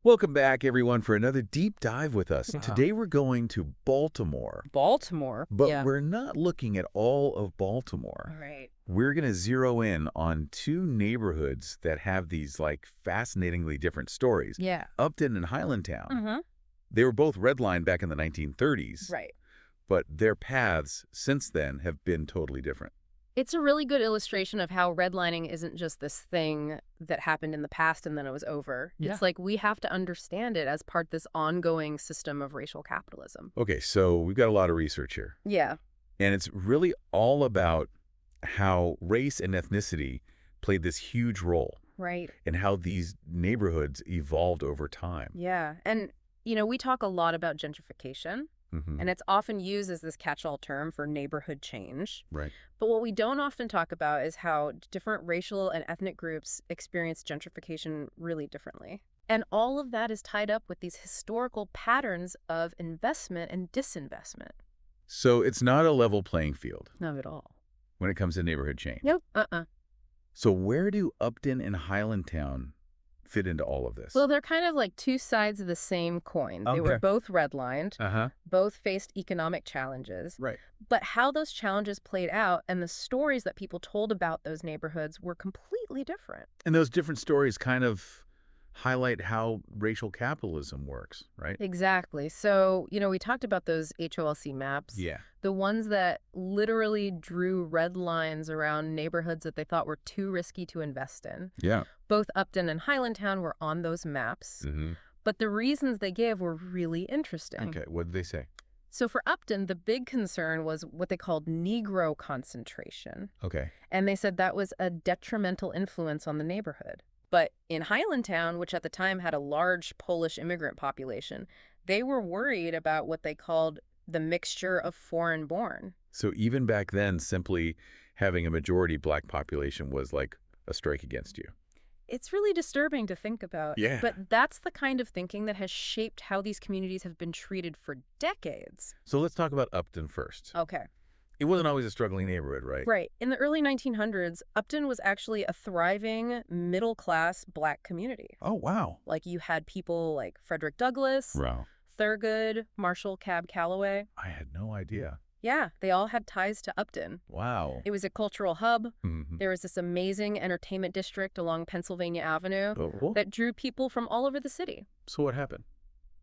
Welcome back, everyone, for another deep dive with us. Wow. Today we're going to Baltimore, Baltimore. but Yeah. we're not looking at all of Baltimore. All right. We're going to zero in on two neighborhoods that have these, fascinatingly different stories. Yeah. Upton and Highlandtown. Mm-hmm. They were both redlined back in the 1930s, Right. but their paths since then have been totally different. It's a really good illustration of how redlining isn't just this thing that happened in the past and then it was over. Yeah. It's like we have to understand it as part of this ongoing system of racial capitalism. Okay, so we've got a lot of research here, Yeah. and it's really all about how race and ethnicity played this huge role. Right. And how these neighborhoods evolved over time. Yeah. And, we talk a lot about gentrification, and it's often used as this catch-all term for neighborhood change. Right. But what we don't often talk about is how different racial and ethnic groups experience gentrification really differently. And all of that is tied up with these historical patterns of investment and disinvestment. So it's not a level playing field Not at all. when it comes to neighborhood change. Nope. So where do Upton and Highlandtown fit into all of this? Well, they're kind of like two sides of the same coin. They were Okay. both redlined, Uh-huh. both faced economic challenges. Right. But how those challenges played out and the stories that people told about those neighborhoods were completely different. And those different stories kind of highlight how racial capitalism works, right? Exactly. So, we talked about those HOLC maps. Yeah. The ones that literally drew red lines around neighborhoods that they thought were too risky to invest in. Yeah. Both Upton and Highlandtown were on those maps. Mm-hmm. But the reasons they gave were really interesting. Okay, what did they say? So for Upton, the big concern was what they called Negro concentration. Okay. And they said that was a detrimental influence on the neighborhood. But in Highlandtown, which at the time had a large Polish immigrant population, they were worried about what they called the mixture of foreign-born. So even back then, simply having a majority black population was like a strike against you. It's really disturbing to think about. Yeah. But that's the kind of thinking that has shaped how these communities have been treated for decades. So let's talk about Upton first. Okay. It wasn't always a struggling neighborhood, right? Right. In the early 1900s, Upton was actually a thriving, middle-class black community. Oh, wow. Like you had people like Frederick Douglass, Wow. Thurgood, Marshall Cab Calloway. I had no idea. Yeah, they all had ties to Upton. Wow. It was a cultural hub. Mm-hmm. There was this amazing entertainment district along Pennsylvania Avenue Oh, that drew people from all over the city. so what happened?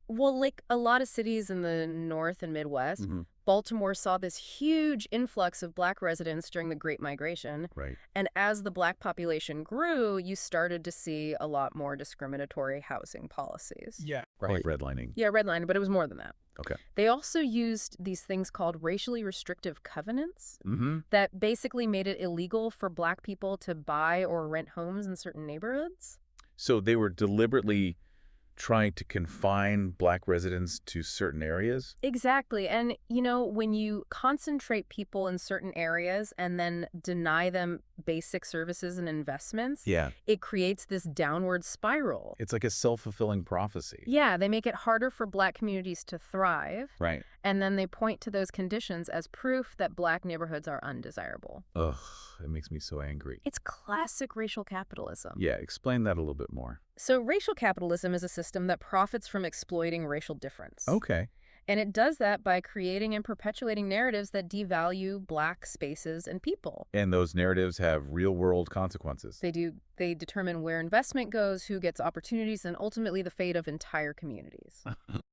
Well, like a lot of cities in the North and Midwest, Mm-hmm. Baltimore saw this huge influx of black residents during the Great Migration. Right. And as the black population grew, you started to see a lot more discriminatory housing policies. Yeah. Right. Redlining. Yeah, redline, but it was more than that. Okay. They also used these things called racially restrictive covenants Mm-hmm. that basically made it illegal for black people to buy or rent homes in certain neighborhoods. So they were deliberately trying to confine black residents to certain areas? Exactly. And, when you concentrate people in certain areas and then deny them basic services and investments, Yeah. it creates this downward spiral. It's like a self-fulfilling prophecy. Yeah, they make it harder for black communities to thrive, Right. and then they point to those conditions as proof that black neighborhoods are undesirable. Ugh, it makes me so angry. It's classic racial capitalism. Yeah, explain that a little bit more. So racial capitalism is a system that profits from exploiting racial difference. Okay. And it does that by creating and perpetuating narratives that devalue black spaces and people. And those narratives have real-world consequences. They do. They determine where investment goes, who gets opportunities, and ultimately the fate of entire communities.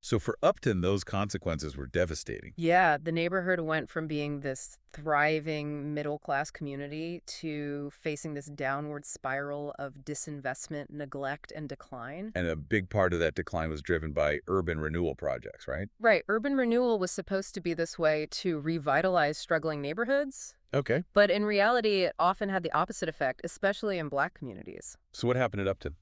So for Upton, those consequences were devastating. Yeah, the neighborhood went from being this thriving middle-class community to facing this downward spiral of disinvestment, neglect, and decline. And a big part of that decline was driven by urban renewal projects, right? Right. Urban renewal was supposed to be this way to revitalize struggling neighborhoods. Okay. But in reality, it often had the opposite effect, especially in black communities. So what happened at Upton?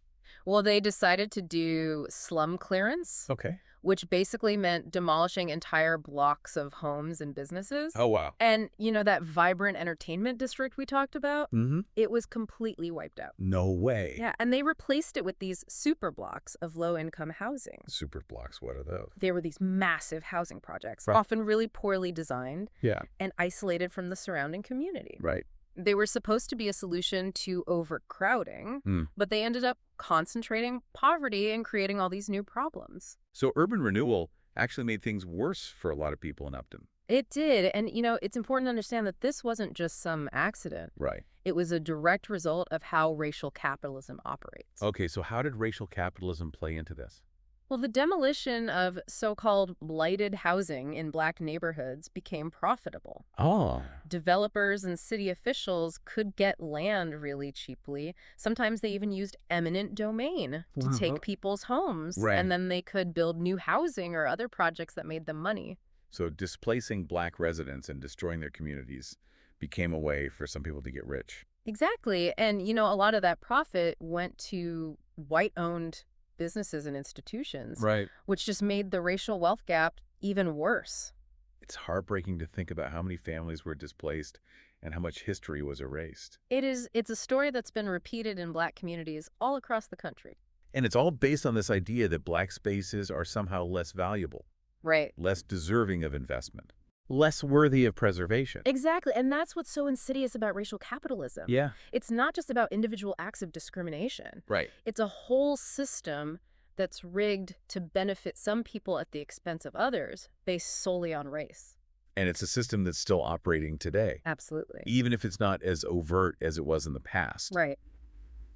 Well, they decided to do slum clearance, Okay. which basically meant demolishing entire blocks of homes and businesses. Oh, wow. And, that vibrant entertainment district we talked about, Mm-hmm. it was completely wiped out. No way. Yeah, and they replaced it with these super blocks of low-income housing. Super blocks, what are those? They were these massive housing projects, Right. often really poorly designed Yeah. and isolated from the surrounding community. Right. They were supposed to be a solution to overcrowding, Hmm. but they ended up concentrating poverty and creating all these new problems. So urban renewal actually made things worse for a lot of people in Upton. It did. And, it's important to understand that this wasn't just some accident. Right. It was a direct result of how racial capitalism operates. Okay, so how did racial capitalism play into this? Well, the demolition of so-called blighted housing in Black neighborhoods became profitable. Oh. Developers and city officials could get land really cheaply. Sometimes they even used eminent domain to take people's homes, Right. and then they could build new housing or other projects that made them money. So displacing Black residents and destroying their communities became a way for some people to get rich. Exactly. And, a lot of that profit went to white-owned businesses and institutions, Right. which just made the racial wealth gap even worse. It's heartbreaking to think about how many families were displaced and how much history was erased. It's a story that's been repeated in Black communities all across the country. And it's all based on this idea that Black spaces are somehow less valuable, Right. less deserving of investment, less worthy of preservation. Exactly. And that's what's so insidious about racial capitalism. Yeah. It's not just about individual acts of discrimination. Right. It's a whole system that's rigged to benefit some people at the expense of others based solely on race. And it's a system that's still operating today, Absolutely. even if it's not as overt as it was in the past. Right.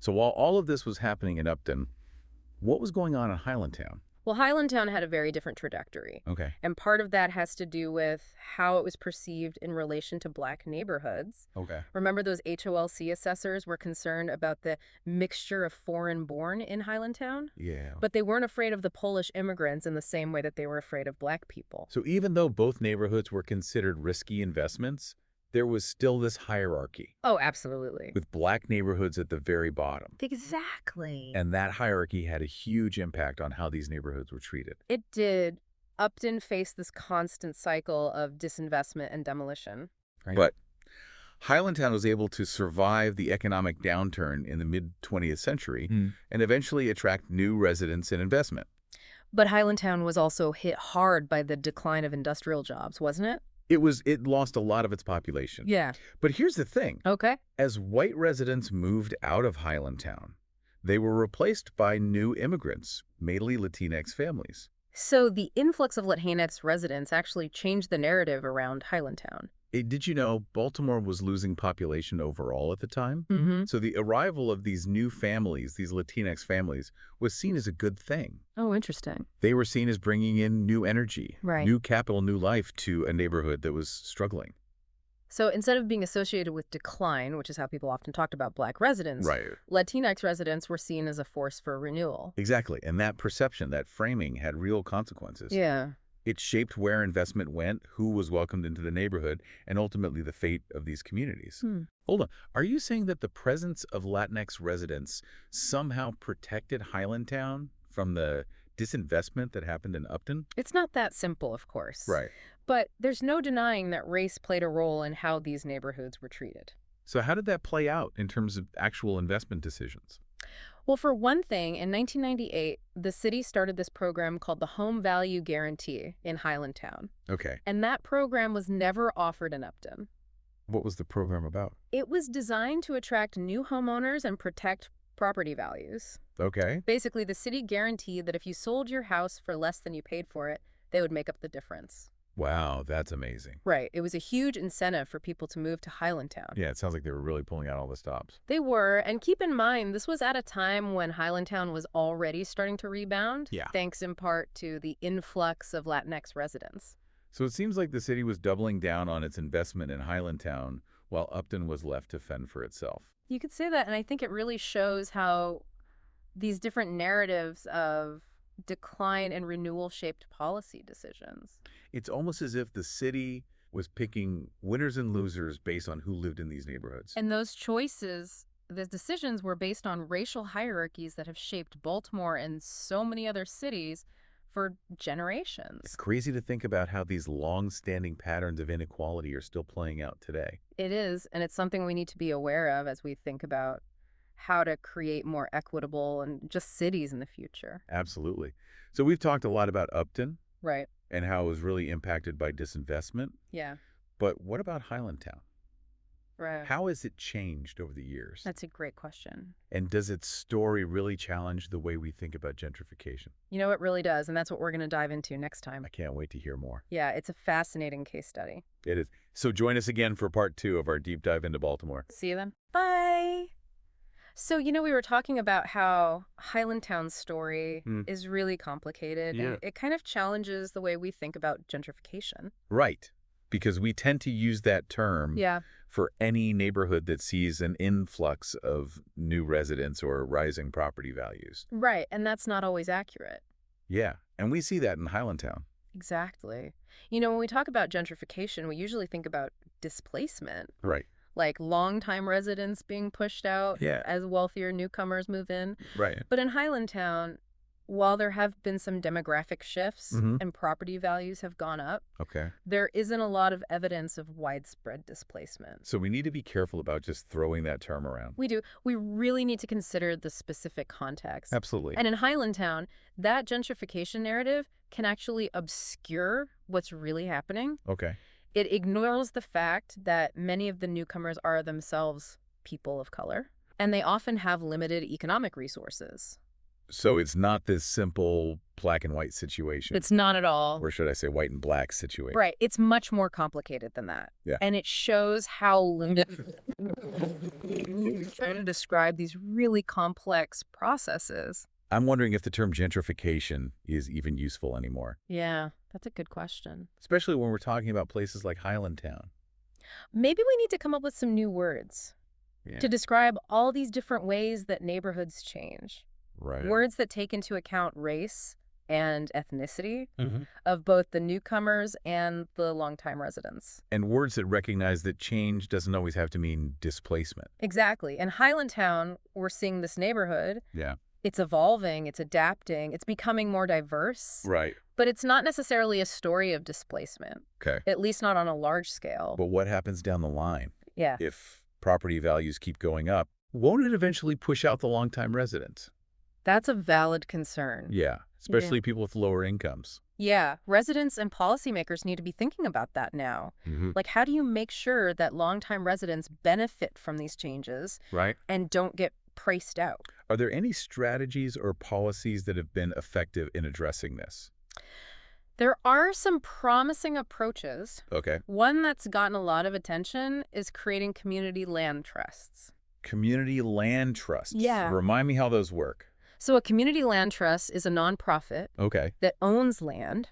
So while all of this was happening in Upton, what was going on in Highlandtown? Well, Highlandtown had a very different trajectory. Okay. And part of that has to do with how it was perceived in relation to Black neighborhoods. Okay. Remember those HOLC assessors were concerned about the mixture of foreign-born in Highlandtown? Yeah. But they weren't afraid of the Polish immigrants in the same way that they were afraid of Black people. So even though both neighborhoods were considered risky investments, there was still this hierarchy, Oh, absolutely. with Black neighborhoods at the very bottom. Exactly. And that hierarchy had a huge impact on how these neighborhoods were treated. It did. Upton faced this constant cycle of disinvestment and demolition. Right. But Highlandtown was able to survive the economic downturn in the mid-20th century and eventually attract new residents and investment. But Highlandtown was also hit hard by the decline of industrial jobs, wasn't it? It lost a lot of its population. Yeah. But here's the thing. Okay. As white residents moved out of Highlandtown, they were replaced by new immigrants, mainly Latinx families. So the influx of Latinx residents actually changed the narrative around Highlandtown. Did you know Baltimore was losing population overall at the time? Mm-hmm. So the arrival of these new families, these Latinx families, was seen as a good thing. Oh, interesting. They were seen as bringing in new energy, Right. new capital, new life to a neighborhood that was struggling. So instead of being associated with decline, which is how people often talked about Black residents, Latinx residents were seen as a force for renewal. Exactly. And that perception, that framing had real consequences. Yeah. It shaped where investment went, who was welcomed into the neighborhood, and ultimately the fate of these communities. Hold on. Are you saying that the presence of Latinx residents somehow protected Highlandtown from the disinvestment that happened in Upton? It's not that simple, of course. Right. But there's no denying that race played a role in how these neighborhoods were treated. So how did that play out in terms of actual investment decisions? Well, for one thing, in 1998, the city started this program called the Home Value Guarantee in Highlandtown. Okay. And that program was never offered in Upton. What was the program about? It was designed to attract new homeowners and protect property values. Okay. Basically, the city guaranteed that if you sold your house for less than you paid for it, they would make up the difference. Wow, that's amazing. Right. It was a huge incentive for people to move to Highlandtown. Yeah, it sounds like they were really pulling out all the stops. They were, and keep in mind, this was at a time when Highlandtown was already starting to rebound, thanks in part to the influx of Latinx residents. So it seems like the city was doubling down on its investment in Highlandtown while Upton was left to fend for itself. You could say that, and I think it really shows how these different narratives of decline and renewal shaped policy decisions. It's almost as if the city was picking winners and losers based on who lived in these neighborhoods. And those choices, the decisions were based on racial hierarchies that have shaped Baltimore and so many other cities for generations. It's crazy to think about how these long-standing patterns of inequality are still playing out today. It is, and it's something we need to be aware of as we think about how to create more equitable and just cities in the future. Absolutely. So we've talked a lot about Upton. Right. And how it was really impacted by disinvestment. Yeah. But what about Highlandtown? Right. How has it changed over the years? That's a great question. And does its story really challenge the way we think about gentrification? You know, it really does, and that's what we're going to dive into next time. I can't wait to hear more. Yeah, it's a fascinating case study. It is. So join us again for part 2 of our deep dive into Baltimore. See you then. Bye! So, we were talking about how Highlandtown's story is really complicated. Yeah. And it kind of challenges the way we think about gentrification. Right. Because we tend to use that term for any neighborhood that sees an influx of new residents or rising property values. Right, and that's not always accurate. Yeah, and we see that in Highlandtown. Exactly. When we talk about gentrification, we usually think about displacement. Right. Like longtime residents being pushed out as wealthier newcomers move in. Right. But in Highlandtown, while there have been some demographic shifts and property values have gone up, there isn't a lot of evidence of widespread displacement. So we need to be careful about just throwing that term around. We do. We really need to consider the specific context. Absolutely. And in Highlandtown, that gentrification narrative can actually obscure what's really happening. Okay. It ignores the fact that many of the newcomers are themselves people of color, and they often have limited economic resources. So it's not this simple black and white situation. It's not at all. Or should I say white and black situation. Right. It's much more complicated than that. Yeah. And it shows how limited trying to describe these really complex processes. I'm wondering if the term gentrification is even useful anymore. Yeah, that's a good question. Especially when we're talking about places like Highlandtown. Maybe we need to come up with some new words to describe all these different ways that neighborhoods change. Right. Words that take into account race and ethnicity of both the newcomers and the longtime residents. And words that recognize that change doesn't always have to mean displacement. Exactly. In Highlandtown, we're seeing this neighborhood. Yeah. It's evolving, it's adapting, it's becoming more diverse. Right. But it's not necessarily a story of displacement. Okay. At least not on a large scale. But what happens down the line? Yeah. If property values keep going up, won't it eventually push out the longtime residents? That's a valid concern. Yeah. Especially people with lower incomes. Yeah. Residents and policymakers need to be thinking about that now. Like, how do you make sure that longtime residents benefit from these changes and don't get priced out? Are there any strategies or policies that have been effective in addressing this? There are some promising approaches. Okay. One that's gotten a lot of attention is creating community land trusts. Community land trusts. Yeah. Remind me how those work. So a community land trust is a nonprofit that owns land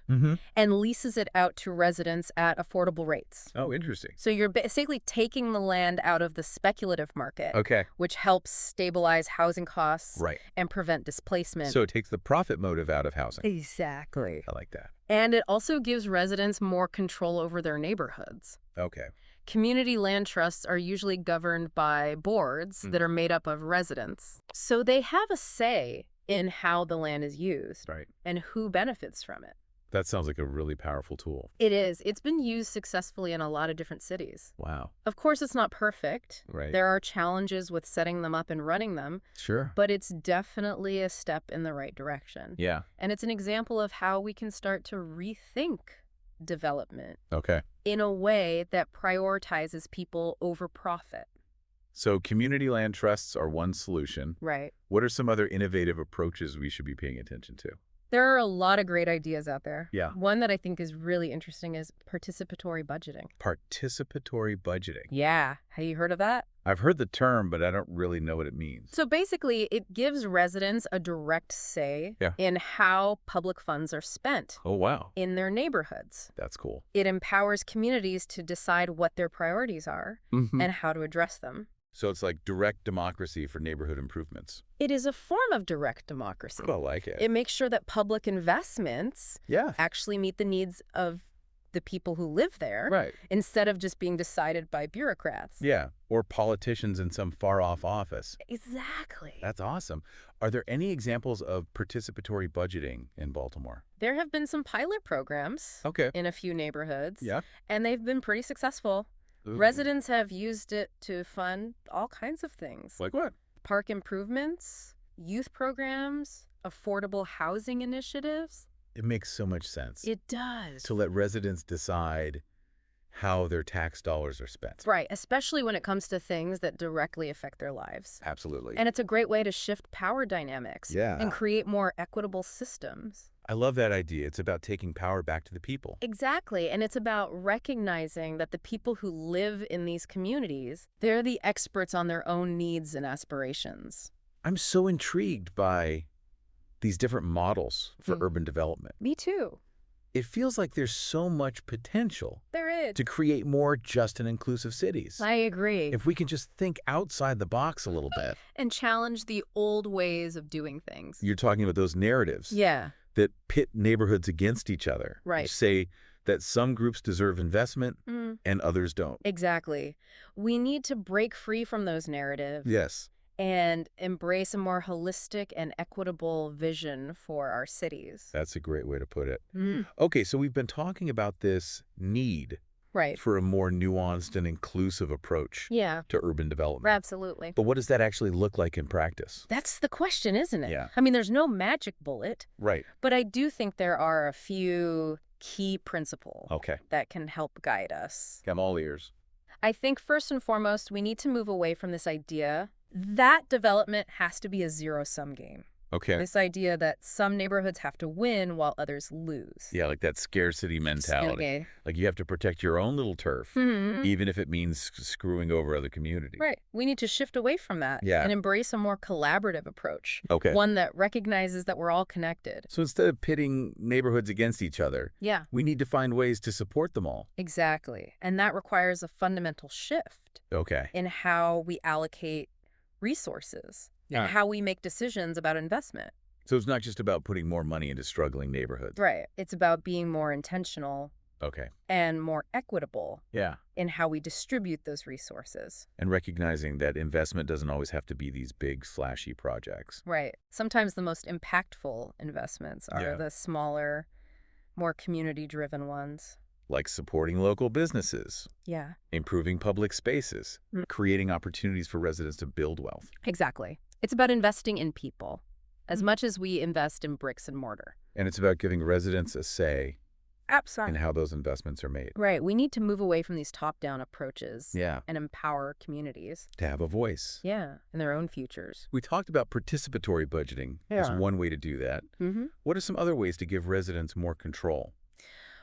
and leases it out to residents at affordable rates. Oh, interesting. So you're basically taking the land out of the speculative market, which helps stabilize housing costs and prevent displacement. So it takes the profit motive out of housing. Exactly. I like that. And it also gives residents more control over their neighborhoods. Okay. Community land trusts are usually governed by boards that are made up of residents. So they have a say in how the land is used and who benefits from it. That sounds like a really powerful tool. It is. It's been used successfully in a lot of different cities. Wow. Of course, it's not perfect. Right. There are challenges with setting them up and running them. Sure. But it's definitely a step in the right direction. Yeah. And it's an example of how we can start to rethink development in a way that prioritizes people over profit. So community land trusts are one solution. Right. What are some other innovative approaches we should be paying attention to? There are a lot of great ideas out there. Yeah. One that I think is really interesting is participatory budgeting. Participatory budgeting. Yeah. Have you heard of that? I've heard the term, but I don't really know what it means. So basically, it gives residents a direct say in how public funds are spent. Oh, wow. In their neighborhoods. That's cool. It empowers communities to decide what their priorities are and how to address them. So it's like direct democracy for neighborhood improvements. It is a form of direct democracy. I like it. It makes sure that public investments actually meet the needs of the people who live there instead of just being decided by bureaucrats. Yeah, or politicians in some far-off office. Exactly. That's awesome. Are there any examples of participatory budgeting in Baltimore? There have been some pilot programs in a few neighborhoods, and they've been pretty successful. Ooh. Residents have used it to fund all kinds of things. Like what? Park improvements, youth programs, affordable housing initiatives. It makes so much sense. It does. To let residents decide how their tax dollars are spent. Right, especially when it comes to things that directly affect their lives. Absolutely. And it's a great way to shift power dynamics Yeah. and create more equitable systems. I love that idea. It's about taking power back to the people. Exactly, and it's about recognizing that the people who live in these communities, they're the experts on their own needs and aspirations. I'm so intrigued by these different models for urban development. Me too. It feels like there's so much potential There is. to create more just and inclusive cities. I agree. If we can just think outside the box a little bit. And challenge the old ways of doing things. You're talking about those narratives Yeah. that pit neighborhoods against each other. Right. Say that some groups deserve investment and others don't. Exactly. We need to break free from those narratives. Yes. And embrace a more holistic and equitable vision for our cities. That's a great way to put it. Okay, so we've been talking about this need Right. for a more nuanced and inclusive approach to urban development. Absolutely. But what does that actually look like in practice? That's the question, isn't it? Yeah. I mean, there's no magic bullet, Right. but I do think there are a few key principles that can help guide us. I'm all ears. I think first and foremost, we need to move away from this idea that development has to be a zero-sum game. Okay. This idea that some neighborhoods have to win while others lose. Yeah, like that scarcity mentality. Okay. Like you have to protect your own little turf, even if it means screwing over other communities. Right. We need to shift away from that and embrace a more collaborative approach. Okay. One that recognizes that we're all connected. So instead of pitting neighborhoods against each other, we need to find ways to support them all. Exactly. And that requires a fundamental shift in how we allocate resources and how we make decisions about investment. So it's not just about putting more money into struggling neighborhoods. Right. It's about being more intentional and more equitable in how we distribute those resources. And recognizing that investment doesn't always have to be these big, flashy projects. Right. Sometimes the most impactful investments are the smaller, more community-driven ones. Like supporting local businesses. Improving public spaces. Creating opportunities for residents to build wealth. Exactly. It's about investing in people as much as we invest in bricks and mortar. And it's about giving residents a say in how those investments are made. Right. We need to move away from these top-down approaches and empower communities. To have a voice. In their own futures. We talked about participatory budgeting as one way to do that. What are some other ways to give residents more control?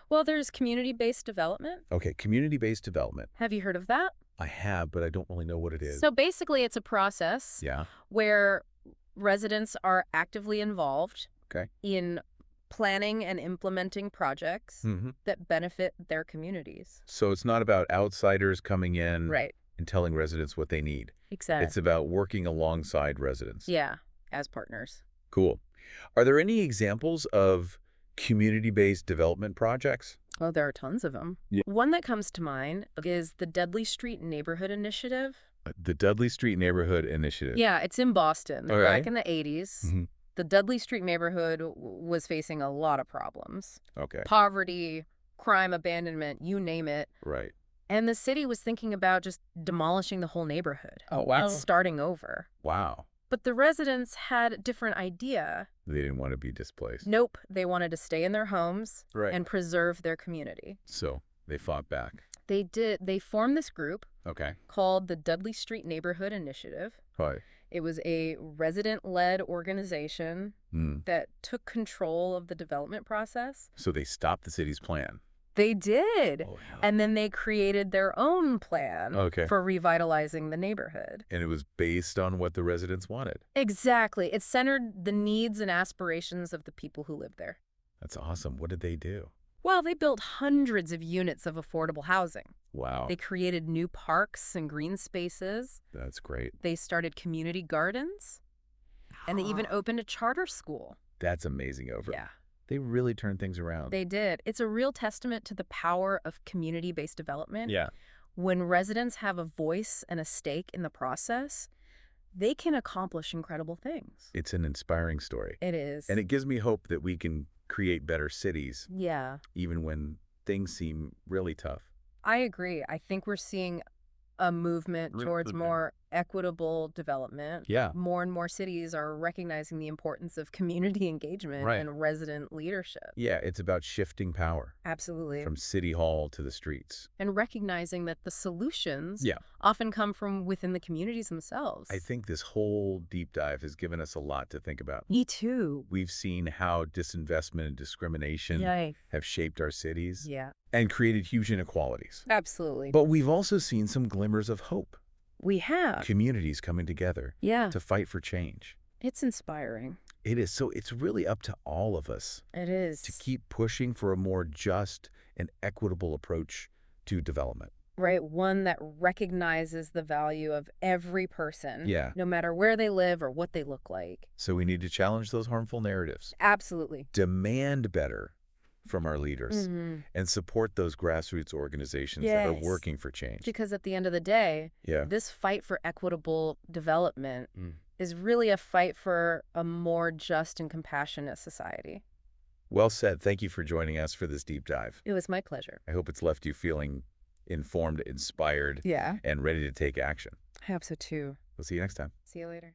Well, there's community-based development. Okay, community-based development. Have you heard of that? I have, but I don't really know what it is. So basically, it's a process where residents are actively involved in planning and implementing projects that benefit their communities. So it's not about outsiders coming in and telling residents what they need. Exactly. It's about working alongside residents. Yeah, as partners. Cool. Are there any examples of community-based development projects? Oh, there are tons of them. One that comes to mind is the Dudley Street Neighborhood Initiative. The Dudley Street Neighborhood Initiative. Yeah, it's in Boston. Back in the 80s. The Dudley Street neighborhood was facing a lot of problems. Poverty, crime, abandonment, you name it. Right. And the city was thinking about just demolishing the whole neighborhood. Oh, wow. And starting over. Wow. But the residents had a different idea. They didn't want to be displaced. Nope. They wanted to stay in their homes and preserve their community. So they fought back. They did. They formed this group called the Dudley Street Neighborhood Initiative. It was a resident-led organization that took control of the development process. So they stopped the city's plan. They did. Oh, yeah. And then they created their own plan for revitalizing the neighborhood. And it was based on what the residents wanted. Exactly. It centered the needs and aspirations of the people who lived there. That's awesome. What did they do? Well, they built hundreds of units of affordable housing. Wow. They created new parks and green spaces. That's great. They started community gardens. And they even opened a charter school. That's amazing over. Yeah. They really turned things around. They did. It's a real testament to the power of community-based development. Yeah. When residents have a voice and a stake in the process, they can accomplish incredible things. It's an inspiring story. It is. And it gives me hope that we can create better cities. Yeah. Even when things seem really tough. I agree. I think we're seeing a movement towards more equitable development. Yeah. More and more cities are recognizing the importance of community engagement Right. and resident leadership. Yeah, it's about shifting power Absolutely. from city hall to the streets. And recognizing that the solutions Yeah. often come from within the communities themselves. I think this whole deep dive has given us a lot to think about. Me too. We've seen how disinvestment and discrimination have shaped our cities Yeah. and created huge inequalities. Absolutely. But we've also seen some glimmers of hope. We have. Communities coming together to fight for change. It's inspiring. It is. So it's really up to all of us It is. to keep pushing for a more just and equitable approach to development. Right, one that recognizes the value of every person, Yeah. no matter where they live or what they look like. So we need to challenge those harmful narratives, Absolutely. demand better from our leaders, and support those grassroots organizations that are working for change. Because at the end of the day, this fight for equitable development is really a fight for a more just and compassionate society. Well said. Thank you for joining us for this deep dive. It was my pleasure. I hope it's left you feeling informed, inspired, and ready to take action. I hope so too. We'll see you next time. See you later.